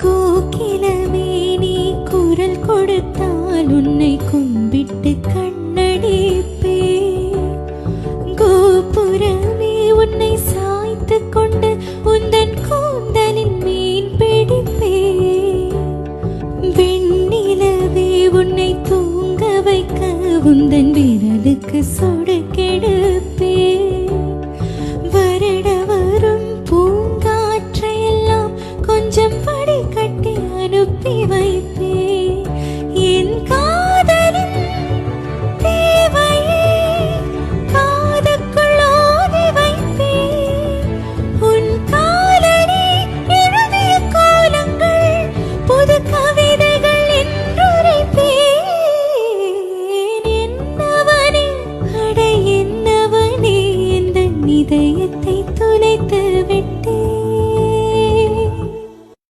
கோகிலமே நீ குரல் கொடுத்தால் உன்னை கும்பிட்டு கண்ணடிப்பே. கோபுரமே உன்னை சாய்த்து கொண்டு உந்தன் கூந்தலின் மீன் பிடிப்பே. வெண்ணிலவே உன்னை தூங்க வைக்க உந்தன் விரலுக்கு சொடுக்கெடுப்பே. வருட வரும் பூங்காற்றையெல்லாம் கொஞ்சம் படிக்க